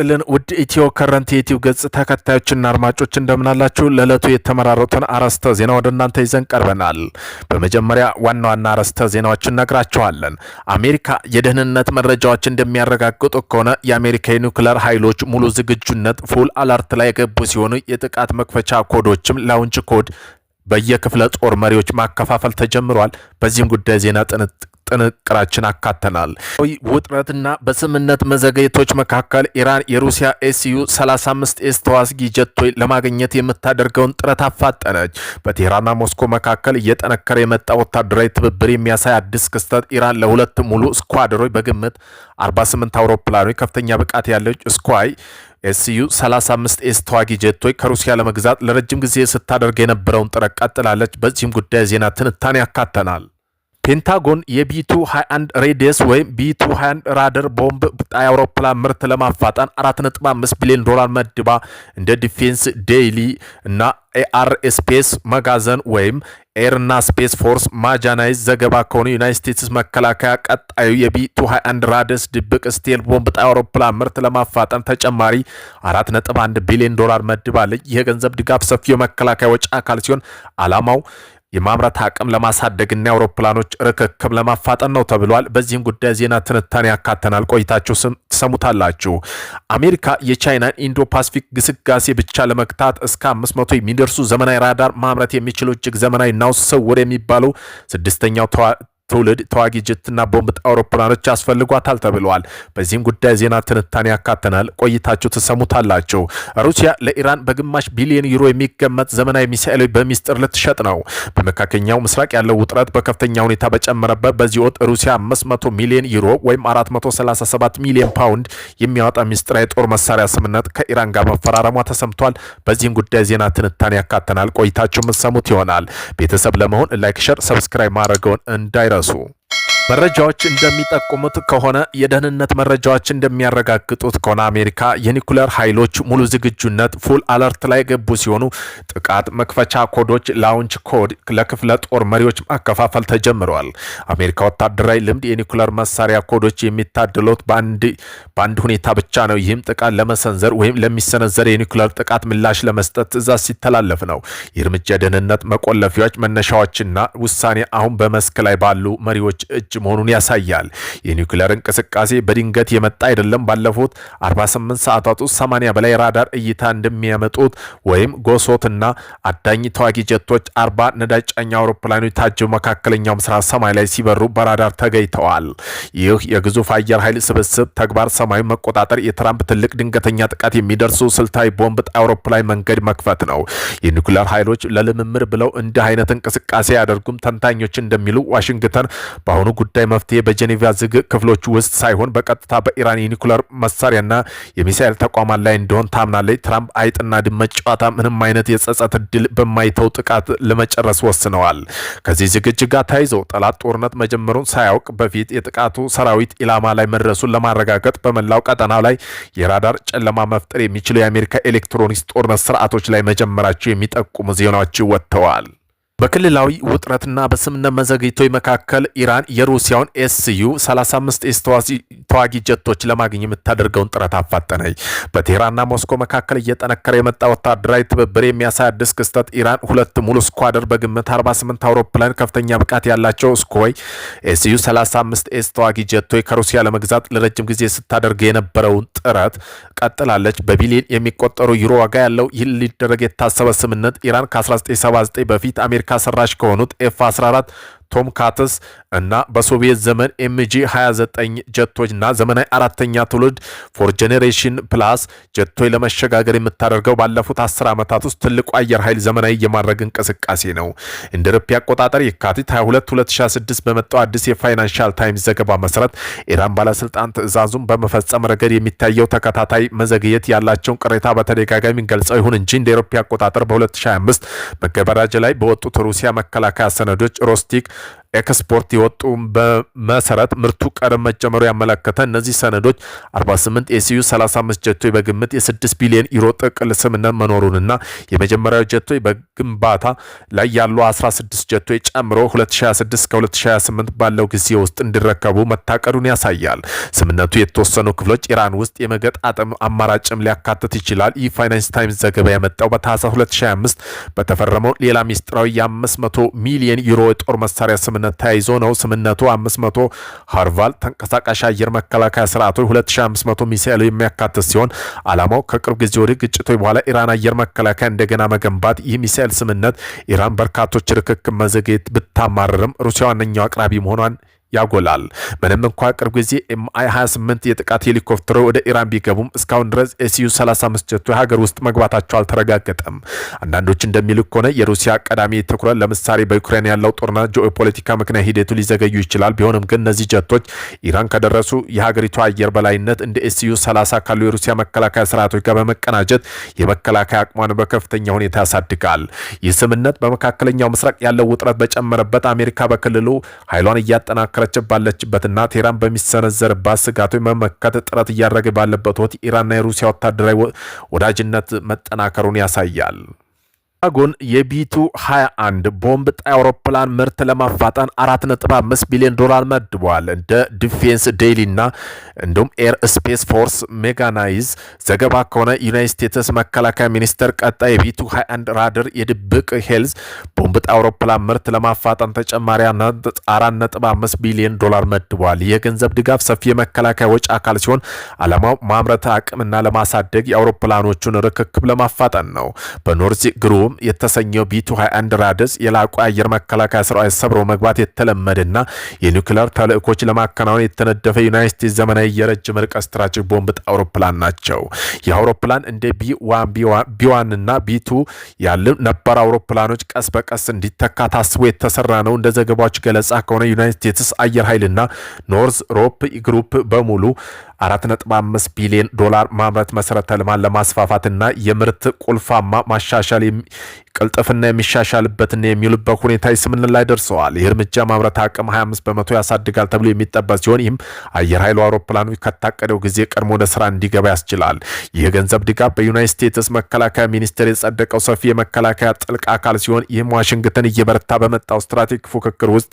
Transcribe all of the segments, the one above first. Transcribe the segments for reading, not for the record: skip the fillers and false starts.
ይስጥልን ውድ ኢትዮ ከረንት የዩቲዩብ ገጽ ተከታዮችና አድማጮች እንደምናላችሁ ለዕለቱ የተመራረጡን አርዕስተ ዜና ወደ እናንተ ይዘን ቀርበናል። በመጀመሪያ ዋና ዋና አርዕስተ ዜናዎችን ነግራችኋለን። አሜሪካ የደህንነት መረጃዎች እንደሚያረጋግጡ ከሆነ የአሜሪካ የኒውክሌር ኃይሎች ሙሉ ዝግጁነት ፉል አለርት ላይ የገቡ ሲሆኑ የጥቃት መክፈቻ ኮዶችም ላውንች ኮድ በየክፍለ ጦር መሪዎች ማከፋፈል ተጀምሯል። በዚህም ጉዳይ ዜና ጥንቅራችን አካተናል። ውጥረትና በስምምነት መዘግየቶች መካከል ኢራን የሩሲያ SU-35S ተዋጊ ጀቶች ለማግኘት የምታደርገውን ጥረት አፋጠነች። በቴህራንና ሞስኮ መካከል እየጠነከረ የመጣ ወታደራዊ ትብብር የሚያሳይ አዲስ ክስተት። ኢራን ለሁለት ሙሉ ስኳድሮች በግምት 48 አውሮፕላኖች ከፍተኛ ብቃት ያለው ስኳይ SU-35S ተዋጊ ጀቶች ከሩሲያ ለመግዛት ለረጅም ጊዜ ስታደርግ የነበረውን ጥረት ቀጥላለች። በዚህም ጉዳይ ዜና ትንታኔ ያካተናል። ፔንታጎን የB-21 ሬዲየስ ወይም B-21 ራዳር ቦምብ ጣይ አውሮፕላን ምርት ለማፋጠን $4.5 ቢሊዮን መድባ እንደ ዲፌንስ ዴይሊ እና ኤአርኤስፔስ መጋዘን ወይም ኤርና ስፔስ ፎርስ ማጃናይዝ ዘገባ ከሆነ ዩናይትድ ስቴትስ መከላከያ ቀጣዩ የB-21 ራዳር ድብቅ ስቴል ቦምብ ጣይ አውሮፕላን ምርት ለማፋጠን ተጨማሪ $4.1 ቢሊዮን መድባለች። ይህ ገንዘብ ድጋፍ ሰፊው የመከላከያ ወጪ አካል ሲሆን ዓላማው የማምረት አቅም ለማሳደግና አውሮፕላኖች ርክክብ ለማፋጠን ነው ተብሏል። በዚህም ጉዳይ ዜና ትንታኔ ያካተናል። ቆይታችሁ ትሰሙታላችሁ። አሜሪካ የቻይናን ኢንዶ ፓሲፊክ ግስጋሴ ብቻ ለመግታት እስከ 500 የሚደርሱ ዘመናዊ ራዳር ማምረት የሚችሉ እጅግ ዘመናዊና ስውር የሚባሉ ስድስተኛው ትውልድ ተዋጊ ጀትና ቦምብ አውሮፕላኖች ያስፈልጓታል ተብለዋል። በዚህም ጉዳይ ዜና ትንታኔ ያካተናል። ቆይታችሁ ትሰሙታላችሁ። ሩሲያ ለኢራን በግማሽ ቢሊዮን ዩሮ የሚገመት ዘመናዊ ሚሳኤሎች በሚስጥር ልትሸጥ ነው። በመካከለኛው ምስራቅ ያለው ውጥረት በከፍተኛ ሁኔታ በጨመረበት በዚህ ወቅት ሩሲያ 500 ሚሊዮን ዩሮ ወይም 437 ሚሊዮን ፓውንድ የሚያወጣ ሚስጥራዊ የጦር መሳሪያ ስምምነት ከኢራን ጋር መፈራረሟ ተሰምቷል። በዚህም ጉዳይ ዜና ትንታኔ ያካተናል። ቆይታችሁ የምትሰሙት ይሆናል። ቤተሰብ ለመሆን ላይክ፣ ሸር፣ ሰብስክራይብ ማድረገውን እንዳይረሱ። መረጃዎች እንደሚጠቁሙት ከሆነ የደህንነት መረጃዎች እንደሚያረጋግጡት ከሆነ አሜሪካ የኒውክሌር ኃይሎች ሙሉ ዝግጁነት ፉል አለርት ላይ ገቡ ሲሆኑ ጥቃት መክፈቻ ኮዶች ላውንች ኮድ ለክፍለ ጦር መሪዎች ማከፋፈል ተጀምረዋል። አሜሪካ ወታደራዊ ልምድ የኒውክሌር መሳሪያ ኮዶች የሚታደሉት በአንድ ሁኔታ ብቻ ነው። ይህም ጥቃት ለመሰንዘር ወይም ለሚሰነዘር የኒውክሌር ጥቃት ምላሽ ለመስጠት ትዕዛዝ ሲተላለፍ ነው። የእርምጃ ደህንነት መቆለፊያዎች መነሻዎችና ውሳኔ አሁን በመስክ ላይ ባሉ መሪዎች እጅ መሆኑን ያሳያል። የኒውክሌር እንቅስቃሴ በድንገት የመጣ አይደለም። ባለፉት 48 ሰዓታት ውስጥ 80 በላይ ራዳር እይታ እንደሚያመጡት ወይም ጎሶትና አዳኝ ተዋጊ ጀቶች 40 ነዳጅ ጫኝ አውሮፕላኖች ታጅበው መካከለኛው ምስራቅ ሰማይ ላይ ሲበሩ በራዳር ተገኝተዋል። ይህ የግዙፍ አየር ኃይል ስብስብ ተግባር ሰማይ መቆጣጠር፣ የትራምፕ ትልቅ ድንገተኛ ጥቃት የሚደርሱ ስልታዊ ቦምብ ጣይ አውሮፕላን መንገድ መክፈት ነው። የኒውክሌር ኃይሎች ለልምምር ብለው እንዲህ አይነት እንቅስቃሴ ያደርጉም። ተንታኞች እንደሚሉ ዋሽንግተን በአሁኑ ጉዳይ መፍትሄ በጄኔቫ ዝግ ክፍሎች ውስጥ ሳይሆን በቀጥታ በኢራን የኒውክሌር መሳሪያና የሚሳኤል ተቋማት ላይ እንደሆን ታምናለች። ትራምፕ አይጥና ድመት ጨዋታ ምንም አይነት የጸጸት እድል በማይተው ጥቃት ለመጨረስ ወስነዋል። ከዚህ ዝግጅት ጋር ተያይዞ ጠላት ጦርነት መጀመሩን ሳያውቅ በፊት የጥቃቱ ሰራዊት ኢላማ ላይ መድረሱን ለማረጋገጥ በመላው ቀጠና ላይ የራዳር ጨለማ መፍጠር የሚችሉ የአሜሪካ ኤሌክትሮኒክስ ጦርነት ስርዓቶች ላይ መጀመራቸው የሚጠቁሙ ዜናዎች ወጥተዋል። በክልላዊ ውጥረትና በስምምነት መዘግየቶች መካከል ኢራን የሩሲያውን SU-35S ተዋጊ ጀቶች ለማግኘት የምታደርገውን ጥረት አፋጠነች። በቴህራንና ሞስኮ መካከል እየጠነከረ የመጣ ወታደራዊ ትብብር የሚያሳይ አዲስ ክስተት። ኢራን ሁለት ሙሉ ስኳድር በግምት 48 አውሮፕላን ከፍተኛ ብቃት ያላቸው ስኮይ SU-35S ተዋጊ ጀቶች ከሩሲያ ለመግዛት ለረጅም ጊዜ ስታደርግ የነበረውን ጥረት ቀጥላለች። በቢሊዮን የሚቆጠሩ ዩሮ ዋጋ ያለው ይህ ሊደረግ የታሰበ ስምምነት ኢራን ከ1979 በፊት አሜሪካ ሰራሽ ከሆኑት F-14 ቶም ካትስ እና በሶቪየት ዘመን MG-29 ጀቶች እና ዘመናዊ አራተኛ ትውልድ ፎር ጄኔሬሽን ፕላስ ጀቶች ለመሸጋገር የምታደርገው ባለፉት 10 ዓመታት ውስጥ ትልቁ አየር ኃይል ዘመናዊ የማድረግ እንቅስቃሴ ነው። እንደ አውሮፓ አቆጣጠር የካቲት 22 2006 በመጣው አዲስ የፋይናንሻል ታይምስ ዘገባ መሰረት ኢራን ባለስልጣን ትዕዛዙን በመፈጸም ረገድ የሚታየው ተከታታይ መዘግየት ያላቸውን ቅሬታ በተደጋጋሚ ገልጸው ይሁን እንጂ እንደ አውሮፓ አቆጣጠር በ2025 መገባደጃ ላይ በወጡት ሩሲያ መከላከያ ሰነዶች ሮስቲክ ኤክስፖርት የወጡ በመሰረት ምርቱ ቀደም መጀመሩ ያመለከተ እነዚህ ሰነዶች 48 ኤስዩ 35 ጀቶች በግምት የ6 ቢሊዮን ዩሮ ጥቅል ስምምነት መኖሩንና የመጀመሪያው ጀቶች በግንባታ ላይ ያሉ 16 ጀቶች ጨምሮ 2026 እስከ 2028 ባለው ጊዜ ውስጥ እንዲረከቡ መታቀዱን ያሳያል። ስምምነቱ የተወሰኑ ክፍሎች ኢራን ውስጥ የመገጣጠም አማራጭም ሊያካትት ይችላል። ይህ ፋይናንስ ታይምስ ዘገባ የመጣው በታህሳስ 2025 በተፈረመው ሌላ ሚስጥራዊ የ500 ሚሊዮን ዩሮ የጦር መሳሪያ ስምምነት ተያይዞ ነው። ስምምነቱ 500 ሃርቫል ተንቀሳቃሽ አየር መከላከያ ስርዓቶች 2500 ሚሳኤል የሚያካትት ሲሆን ዓላማው ከቅርብ ጊዜ ወዲህ ግጭቶች በኋላ ኢራን አየር መከላከያ እንደገና መገንባት። ይህ ሚሳኤል ስምምነት ኢራን በርካቶች ርክክብ መዘግየት ብታማርርም ሩሲያ ዋነኛው አቅራቢ መሆኗን ያጎላል። ምንም እንኳ ቅርብ ጊዜ ኤምአይ 28 የጥቃት ሄሊኮፕተሮች ወደ ኢራን ቢገቡም እስካሁን ድረስ ኤስዩ 35 ጀቶች ሀገር ውስጥ መግባታቸው አልተረጋገጠም። አንዳንዶች እንደሚሉ ከሆነ የሩሲያ ቀዳሚ ትኩረት ለምሳሌ በዩክሬን ያለው ጦርነት ጂኦፖለቲካ ምክንያት ሂደቱ ሊዘገዩ ይችላል። ቢሆንም ግን እነዚህ ጀቶች ኢራን ከደረሱ የሀገሪቱ አየር በላይነት እንደ ኤስዩ 30 ካሉ የሩሲያ መከላከያ ስርዓቶች ጋር በመቀናጀት የመከላከያ አቅሟን በከፍተኛ ሁኔታ ያሳድጋል። ይህ ስምምነት በመካከለኛው ምስራቅ ያለው ውጥረት በጨመረበት አሜሪካ በክልሉ ኃይሏን እያጠናከረ ባለችበትና ቴህራን በሚሰነዘርባት ስጋቶች መመከት ጥረት እያደረገ ባለበት ወቅት ኢራንና የሩሲያ ወታደራዊ ወዳጅነት መጠናከሩን ያሳያል። ፔንታጎን የቢቱ 21 ቦምብ ጣይ አውሮፕላን ምርት ለማፋጠን 4.5 ቢሊዮን ዶላር መድቧል። እንደ ዲፌንስ ዴይሊ እና እንዲሁም ኤር ስፔስ ፎርስ ሜጋናይዝ ዘገባ ከሆነ ዩናይትድ ስቴትስ መከላከያ ሚኒስቴር ቀጣይ የቢቱ 21 ራደር የድብቅ ሄልዝ ቦምብ ጣይ አውሮፕላን ምርት ለማፋጠን ተጨማሪ 4.5 ቢሊዮን ዶላር መድቧል። የገንዘብ ድጋፍ ሰፊ የመከላከያ ወጪ አካል ሲሆን ዓላማው ማምረት አቅምና ለማሳደግ የአውሮፕላኖቹን ርክክብ ለማፋጠን ነው። በኖርዝ ግሩፕ የተሰኘው ቢቱ 21 ራደስ የላቁ አየር መከላከያ ስርዓት ሰብሮ መግባት የተለመደና የኒውክሌር ተልእኮች ለማከናወን የተነደፈ ዩናይትድ ስቴትስ ዘመናዊ የረጅም ርቀት ስትራቴጂክ ቦምብ አውሮፕላን ናቸው። የአውሮፕላን እንደ ቢ1 እና ቢ2 ያሉ ነባር አውሮፕላኖች ቀስ በቀስ እንዲተካ ታስቦ የተሰራ ነው። እንደ ዘገባዎች ገለጻ ከሆነ ዩናይትድ ስቴትስ አየር ኃይልና ኖርዝ ሮፕ ግሩፕ በሙሉ 4.5 ቢሊዮን ዶላር ማምረት መሰረተ ልማት ለማስፋፋትና የምርት ቁልፋማ ማሻሻል ቅልጥፍና የሚሻሻልበትና የሚሉበት ሁኔታ ስምምነት ላይ ደርሰዋል። ይህ እርምጃ ማምረት አቅም 25 በመቶ ያሳድጋል ተብሎ የሚጠበቅ ሲሆን ይህም አየር ኃይሉ አውሮፕላኖች ከታቀደው ጊዜ ቀድሞ ወደ ስራ እንዲገባ ያስችላል። ይህ ገንዘብ ድጋፍ በዩናይትድ ስቴትስ መከላከያ ሚኒስቴር የጸደቀው ሰፊ የመከላከያ ጥልቅ አካል ሲሆን ይህም ዋሽንግተን እየበረታ በመጣው ስትራቴጂክ ፉክክር ውስጥ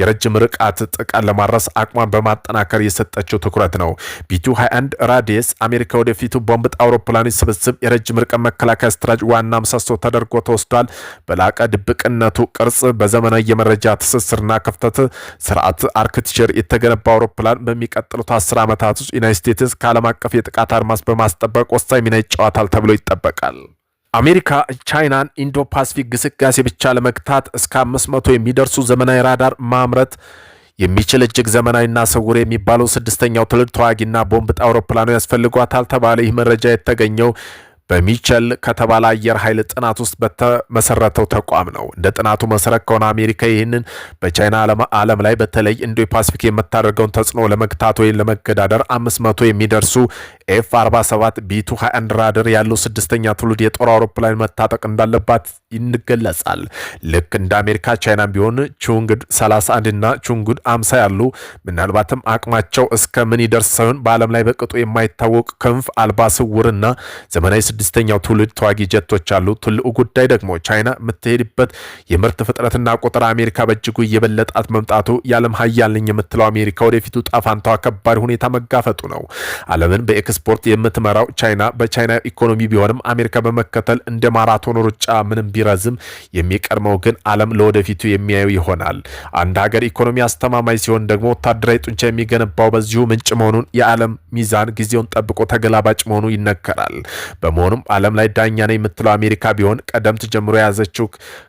የረጅም ርቀት ጥቃት ለማድረስ አቅሟን በማጠናከር የሰጠችው ትኩረት ነው። ቢቱ 21 ራዲየስ አሜሪካ ወደፊቱ ቦምብ ጣይ አውሮፕላኖች ስብስብ የረጅም ርቀት መከላከያ ስትራቴጂ ዋና ምሰሶ ተደርጎ ተወስዷል። በላቀ ድብቅነቱ ቅርጽ በዘመናዊ የመረጃ ትስስርና ክፍተት ስርዓት አርክቴክቸር የተገነባ አውሮፕላን በሚቀጥሉት 10 ዓመታት ውስጥ ዩናይትድ ስቴትስ ከዓለም አቀፍ የጥቃት አድማስ በማስጠበቅ ወሳኝ ሚና ይጫወታል ተብሎ ይጠበቃል። አሜሪካ ቻይናን ኢንዶ ፓሲፊክ ግስጋሴ ብቻ ለመግታት እስከ 500 የሚደርሱ ዘመናዊ ራዳር ማምረት የሚችል እጅግ ዘመናዊና ስውር የሚባለው 6ኛው ትውልድ ተዋጊና ቦምብ ጣይ አውሮፕላኑ ያስፈልጓታል ተባለ። ይህ መረጃ የተገኘው በሚቸል ከተባለ አየር ኃይል ጥናት ውስጥ በተመሰረተው ተቋም ነው። እንደ ጥናቱ መሰረት ከሆነ አሜሪካ ይህንን በቻይና ዓለም ላይ በተለይ ኢንዶ ፓሲፊክ የምታደርገውን ተጽዕኖ ለመግታት ወይም ለመገዳደር 500 የሚደርሱ ኤፍ47 ቢቱ 21 ራደር ያለው 6ኛ ትውልድ የጦር አውሮፕላን መታጠቅ እንዳለባት ይገለጻል። ልክ እንደ አሜሪካ ቻይና ቢሆን ቹንግድ 31 እና ቹንግድ 50 ያሉ ምናልባትም አቅማቸው እስከ ምን ይደርስ ሳይሆን በዓለም ላይ በቅጡ የማይታወቅ ክንፍ አልባ ስውርና ዘመናዊ 6ኛው ትውልድ ተዋጊ ጀቶች አሉ። ትልቁ ጉዳይ ደግሞ ቻይና የምትሄድበት የምርት ፍጥረትና ቁጥር አሜሪካ በእጅጉ እየበለጣት መምጣቱ የዓለም ሀያል ነኝ የምትለው አሜሪካ ወደፊቱ ጣፋንታዋ ከባድ ሁኔታ መጋፈጡ ነው። ዓለምን በኤክስፖርት የምትመራው ቻይና በቻይና ኢኮኖሚ ቢሆንም አሜሪካ በመከተል እንደ ማራቶን ሩጫ ምንም ቢረዝም የሚቀርመው ግን ዓለም ለወደፊቱ የሚያዩ ይሆናል። አንድ ሀገር ኢኮኖሚ አስተማማኝ ሲሆን ደግሞ ወታደራዊ ጡንቻ የሚገነባው በዚሁ ምንጭ መሆኑን የዓለም ሚዛን ጊዜውን ጠብቆ ተገላባጭ መሆኑ ይነገራል። በመሆኑም ዓለም ላይ ዳኛ ነው የምትለው አሜሪካ ቢሆን ቀደምት ጀምሮ የያዘችው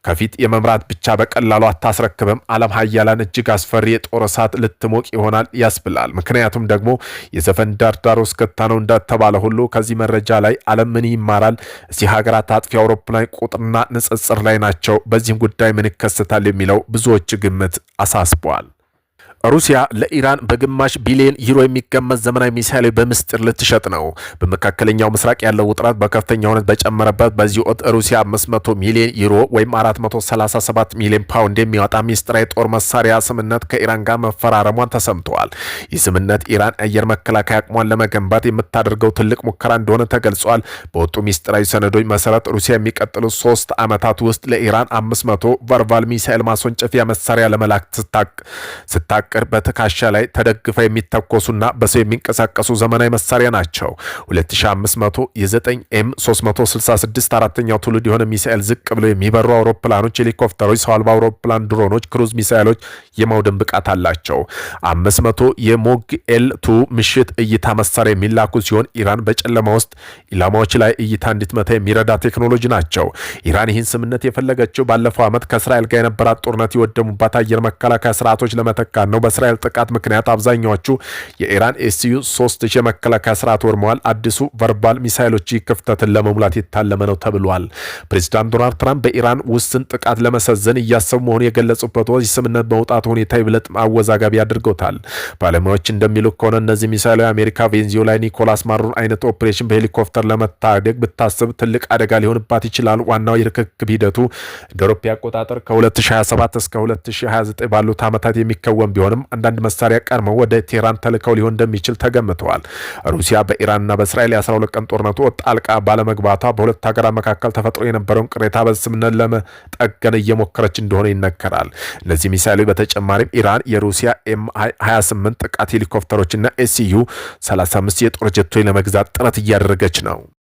ከፊት የመምራት ብቻ በቀላሉ አታስረክብም። ዓለም ሀያላን እጅግ አስፈሪ የጦር እሳት ልትሞቅ ይሆናል ያስብላል። ምክንያቱም ደግሞ የዘፈን ዳርዳር እስከታ ነው እንደተባለ ሁሉ ከዚህ መረጃ ላይ ዓለም ምን ይማራል? እዚህ ሀገራት አጥፊ አውሮፕላን ቁጥርና ንጽጽር ላይ ናቸው። በዚህም ጉዳይ ምን ይከሰታል የሚለው ብዙዎች ግምት አሳስበዋል። ሩሲያ ለኢራን በግማሽ ቢሊዮን ዩሮ የሚገመት ዘመናዊ ሚሳይል በምስጢር ልትሸጥ ነው። በመካከለኛው ምስራቅ ያለው ውጥረት በከፍተኛ ሁኔታ በጨመረበት በዚህ ወቅት ሩሲያ 500 ሚሊዮን ዩሮ ወይም 437 ሚሊዮን ፓውንድ የሚያወጣ ሚስጥራዊ የጦር መሳሪያ ስምምነት ከኢራን ጋር መፈራረሟን ተሰምተዋል። ይህ ስምምነት ኢራን አየር መከላከያ አቅሟን ለመገንባት የምታደርገው ትልቅ ሙከራ እንደሆነ ተገልጿል። በወጡ ሚስጥራዊ ሰነዶች መሰረት ሩሲያ የሚቀጥሉት 3 ዓመታት ውስጥ ለኢራን 500 ቨርባል ሚሳይል ማስወንጨፊያ መሳሪያ ለመላክ ስታቅር በትከሻ ላይ ተደግፈው የሚተኮሱና በሰው የሚንቀሳቀሱ ዘመናዊ መሳሪያ ናቸው። 2500 የ9ኤም 366 አራተኛው ትውልድ የሆነ ሚሳኤል፣ ዝቅ ብለው የሚበሩ አውሮፕላኖች፣ ሄሊኮፕተሮች፣ ሰው አልባ አውሮፕላን፣ ድሮኖች፣ ክሩዝ ሚሳኤሎች የማውደም ብቃት አላቸው። 500 የሞግ ኤል2 ምሽት እይታ መሳሪያ የሚላኩ ሲሆን ኢራን በጨለማ ውስጥ ኢላማዎች ላይ እይታ እንድትመታ የሚረዳ ቴክኖሎጂ ናቸው። ኢራን ይህን ስምምነት የፈለገችው ባለፈው ዓመት ከእስራኤል ጋር የነበራት ጦርነት የወደሙባት አየር መከላከያ ስርዓቶች ለመተካት ነው። በእስራኤል ጥቃት ምክንያት አብዛኛዎቹ የኢራን ኤስዩ 3000 የመከላከያ ስርዓት ወድመዋል። አዲሱ ቨርባል ሚሳይሎች ክፍተትን ለመሙላት የታለመ ነው ተብሏል። ፕሬዚዳንት ዶናልድ ትራምፕ በኢራን ውስን ጥቃት ለመሰዘን እያሰቡ መሆኑ የገለጹበት ወቅት ስምምነት በመውጣቱ ሁኔታ ይበልጥ አወዛጋቢ አድርገውታል። ባለሙያዎች እንደሚሉ ከሆነ እነዚህ ሚሳይሎች የአሜሪካ ቬንዙዌላ ኒኮላስ ማዱሮን አይነት ኦፕሬሽን በሄሊኮፕተር ለመታደግ ብታስብ ትልቅ አደጋ ሊሆንባት ይችላል። ዋናው የርክክብ ሂደቱ እንደ አውሮፓ አቆጣጠር ከ2027 እስከ 2029 ባሉት ዓመታት የሚከወን ቢሆንም አንዳንድ መሳሪያ ቀድመው ወደ ቴህራን ተልከው ሊሆን እንደሚችል ተገምተዋል። ሩሲያ በኢራንና በእስራኤል የ12 ቀን ጦርነቱ ጣልቃ ባለመግባቷ በሁለት ሀገራት መካከል ተፈጥሮ የነበረውን ቅሬታ በስምምነት ለመጠገን እየሞከረች እንደሆነ ይነገራል። እነዚህ ሚሳይሎች በተጨማሪም ኢራን የሩሲያ ኤም28 ጥቃት ሄሊኮፕተሮችና ኤስዩ 35 የጦር ጀቶች ለመግዛት ጥረት እያደረገች ነው።